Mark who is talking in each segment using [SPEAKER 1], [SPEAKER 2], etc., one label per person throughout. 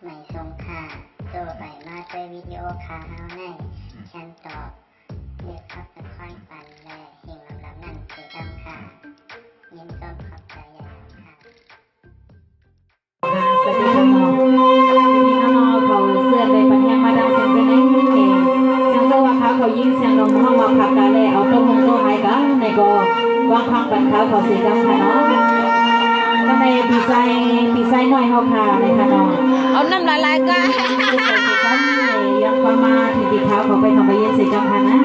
[SPEAKER 1] ไม่ทรงค่าตัวใบมาด้วยวิดีโอคาเฮาในฉันตอบเลือกขับเป็นค่อยปันและเฮงลำนั่นคือดำค่ะยินต้นขอบใจใหญ่ค่ะ
[SPEAKER 2] สวัสดีค่ะน้องพี่น้องเขาเสื้อในปัญญามาดังเสียงเป็นเองเสียงสวัสดิ์เขายิงเสียงลมห้องมาพักกันเลยเอาต้มหงไห้กันในก็วางข้างปันเขาเสียงค่ะเนาะก็ในปีไซหน่อยเขาค่ะในค่ะน้อง
[SPEAKER 3] เอาน้ำลายก็
[SPEAKER 2] ยังพอมาถึงปีเขาเขาไปทำไปเย็นเสียงค่ะนะ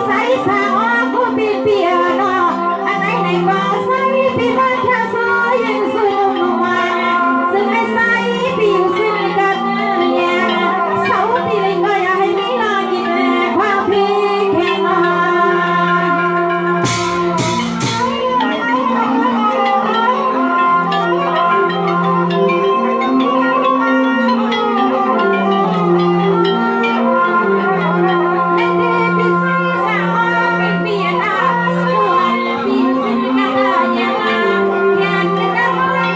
[SPEAKER 2] ใส่สาวกูปีเปียนออันไหนในบ่ใส่ปีบ้านแค่ซอยยังสวยนุ่มนวลซึ่งไอ้ใส่ปีอยู่ซึ่งกันแย่เสาตีเลยก็อยากให้มีลากินความพี่แข็งมา เ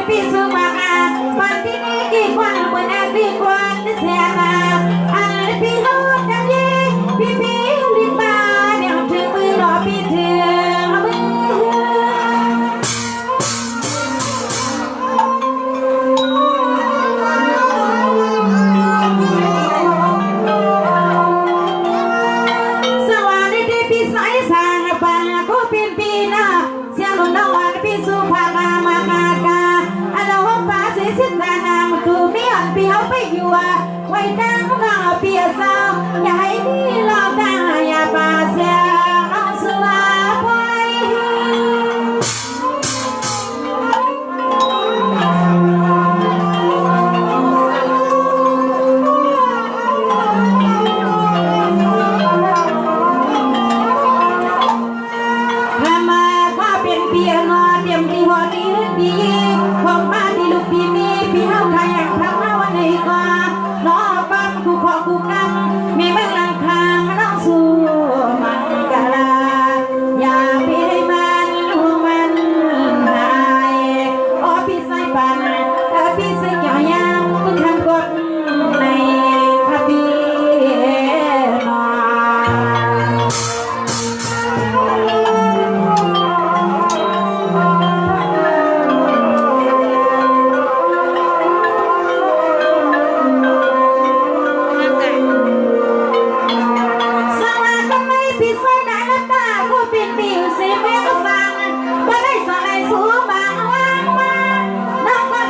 [SPEAKER 2] ปีสุมาวันที่นี้กี่ควันบนอากี่ควันเสียมาอันปีโลดจังยี่พี่ลิ้นตาเดี๋ยวถึงมือรอพี่เถื่อมือสวัสดีพี่สายสางปันก็เป็นปีหน้าเสียงลมน้ำวันพี่สุภาพามากากาอันเราป้าเสียสิทธิ์นามตูมีอันพี่เอาไปอยู่ไว้ตั้งข้าเปียสาวอย่าให้พี่หลอกตาอย่าป้าเสียเอาสวาไปน้องก็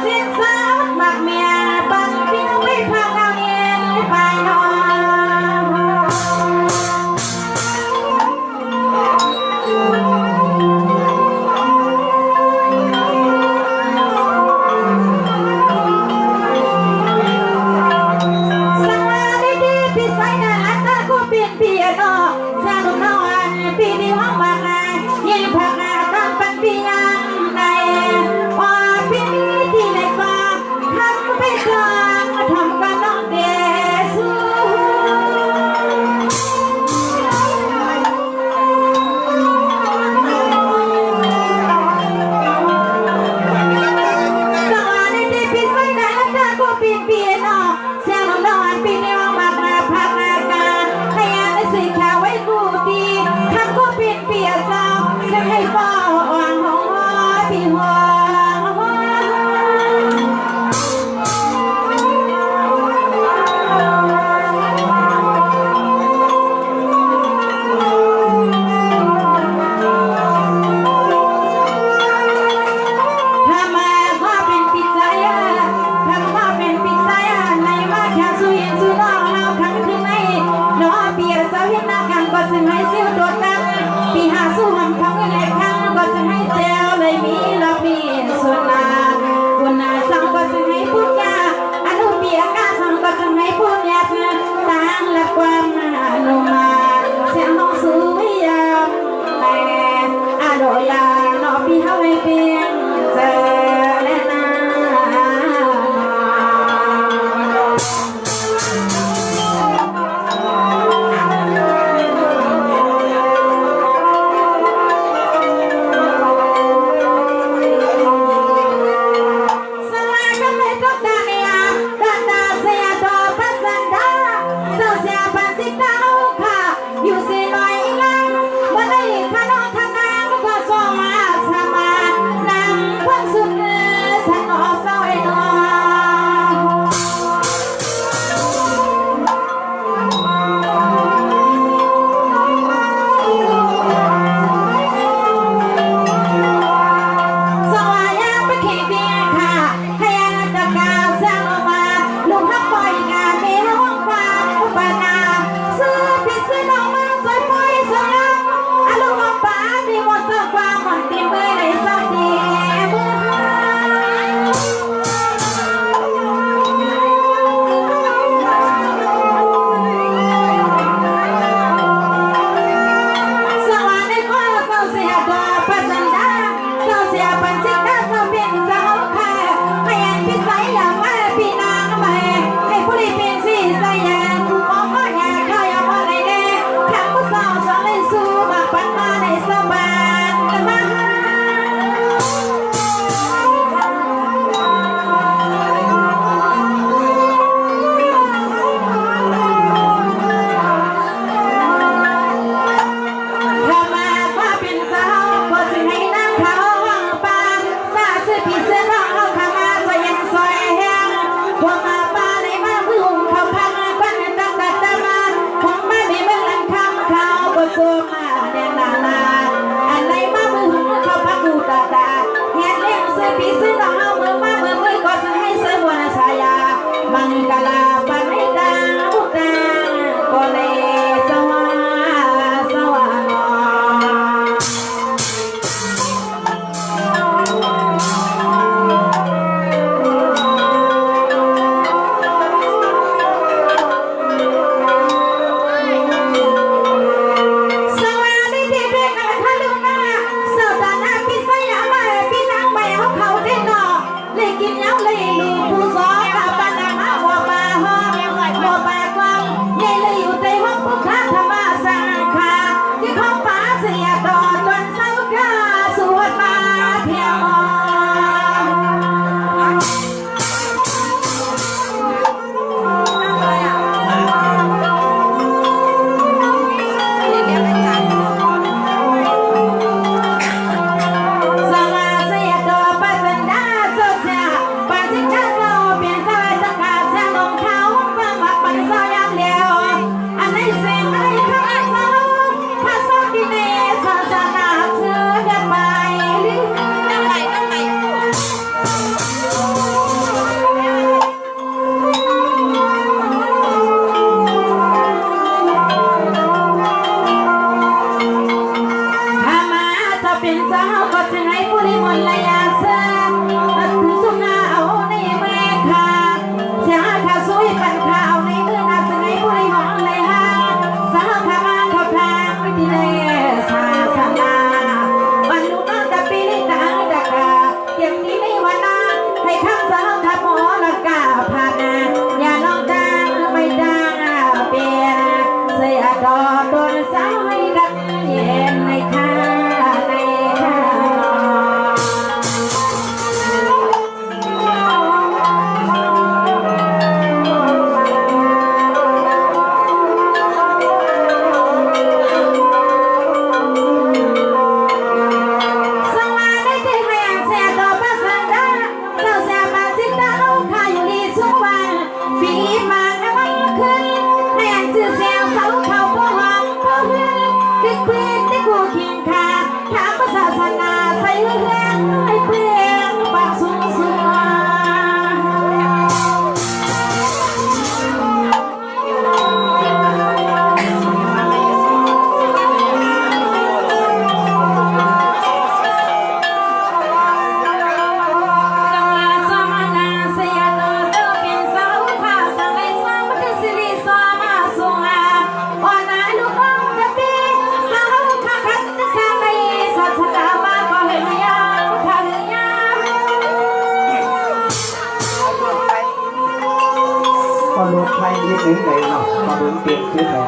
[SPEAKER 3] ให้นิดนึงเลยเนาะมาบุญเปลี่ยนขึ้นแล้ว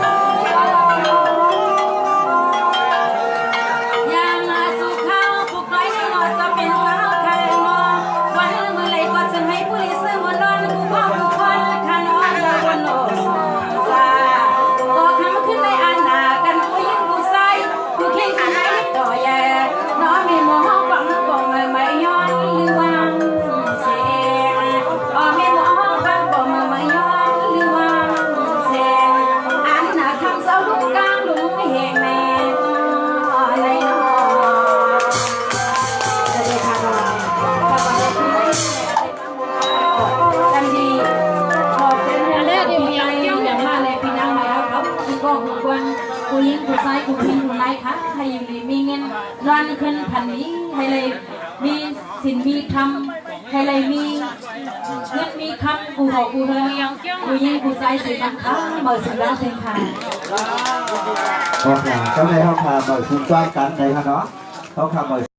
[SPEAKER 2] ยามมาสู่เขาผู้คอยให้นอนจะเป็นสาวไทยนอวันเมื่อไรก็จะให้ผู้ลิซื้อมานอนผู้พ่อผู้คนขานอนบนโลกซาตัวคำขึ้นในอันหนากันผู้ยิงผู้ใส่ผู้เข่งขันให้ต่อแย่น้องมีหมอฟังกงไม่ย้อนหรือวางเสียอ๋อมีหมอฟังกงไม่ย้อนหรือวางเสียอันหนาคำเศร้าลุกกลางลุงไม่เห็นแม่อะไรเนาะจะได้ทำอะไรถ้าวันนี้คือไม่กันดีขอบคุณนะเด้อที่มีอะไรอย่างมาเลยพี่นางมาครับคุณก็คุณควรคุณยิงคุณใส่คุณพิงคุณไล่ค่ะให้อยู่ดีมีเงินร้านขึ้นพันนี้ให้เลยมีสินมีคำให้เลยมีเงินมีคำกูหอกกูเธอกูยิงกูใส่สิบังคับเมื่อสิบล้านเซนค่ะ
[SPEAKER 3] ห้องน้ำก็ในห้องน้ำเหมือนคุณจ้างกันในฮะเนาะห้องน้ำเหมือน